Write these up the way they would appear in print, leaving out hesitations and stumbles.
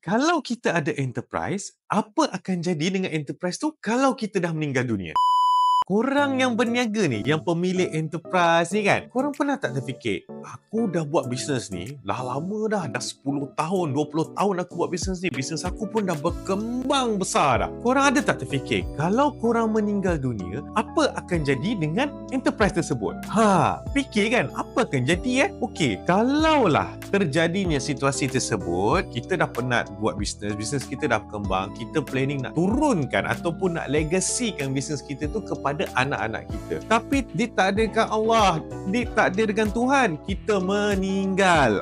Kalau kita ada enterprise, apa akan jadi dengan enterprise tu kalau kita dah meninggal dunia? Korang yang berniaga ni, yang pemilik enterprise ni kan, korang pernah tak terfikir, aku dah buat bisnes ni, dah lama dah 10 tahun, 20 tahun aku buat bisnes ni, bisnes aku pun dah berkembang besar dah. Korang ada tak terfikir, kalau korang meninggal dunia, apa akan jadi dengan enterprise tersebut? Fikir kan, apa akan jadi Okey, kalaulah terjadinya situasi tersebut, kita dah penat buat bisnes, bisnes kita dah berkembang, kita planning nak turunkan ataupun nak legacykan bisnes kita tu kepada anak-anak kita. Tapi ditakdirkan Allah, ditakdirkan Tuhan, kita meninggal.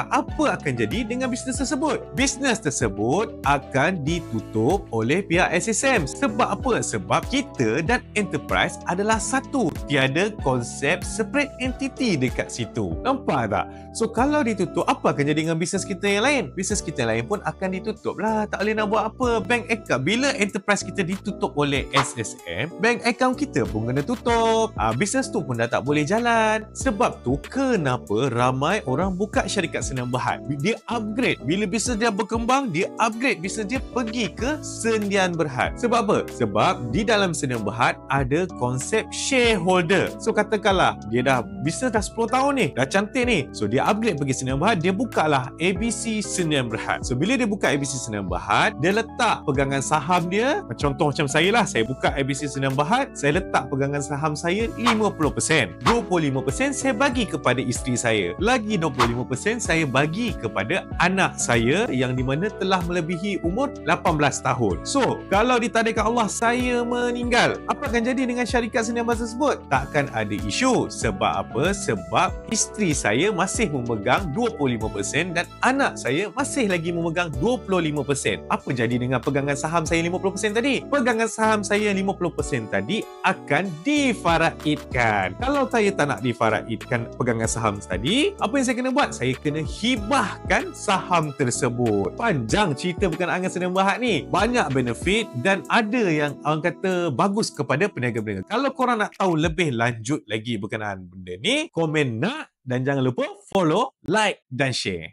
Apa akan jadi dengan bisnes tersebut? Bisnes tersebut akan ditutup oleh pihak SSM. Sebab apa? Sebab kita dan enterprise adalah satu. Tiada konsep separate entity dekat situ. Nampak tak? So kalau ditutup, apa akan jadi dengan bisnes kita yang lain? Bisnes kita yang lain pun akan ditutup lah. Tak boleh nak buat apa. Bank account, bila enterprise kita ditutup oleh SSM, bank account kita pun kena tutup. Bisnes tu pun dah tak boleh jalan. Sebab tu kenapa ramai orang buka syarikat Sdn Bhd. Dia upgrade. Bila bisnes dia berkembang, dia upgrade bisnes dia pergi ke Sdn Bhd. Sebab apa? Sebab di dalam Sdn Bhd ada konsep shareholder. So katakanlah dia dah bisnes dah 10 tahun ni, dah cantik ni. So dia upgrade pergi Sdn Bhd, dia bukalah ABC Sdn Bhd. So bila dia buka ABC Sdn Bhd, dia letak pegangan saham dia. Contoh macam saya lah, saya buka ABC Sdn Bhd, saya letak pegangan saham saya 50%. 25% saya bagi kepada isteri saya. Lagi 25% saya bagi kepada anak saya yang di mana telah melebihi umur 18 tahun. So, kalau ditakdirkan Allah saya meninggal, apa akan jadi dengan syarikat Sdn Bhd tersebut? Takkan ada isu. Sebab apa? Sebab isteri saya masih memegang 25% dan anak saya masih lagi memegang 25%. Apa jadi dengan pegangan saham saya 50% tadi? Pegangan saham saya 50% tadi akan difaraidkan. Kalau saya tak nak difaraidkan pegangan saham tadi, apa yang saya kena buat? Saya kena hibahkan saham tersebut. Panjang cerita berkenaan dengan Sdn Bhd ni. Banyak benefit dan ada yang orang kata bagus kepada peniaga-peniaga. Kalau korang nak tahu lebih lanjut lagi berkenaan benda ni, komen nak dan jangan lupa follow, like dan share.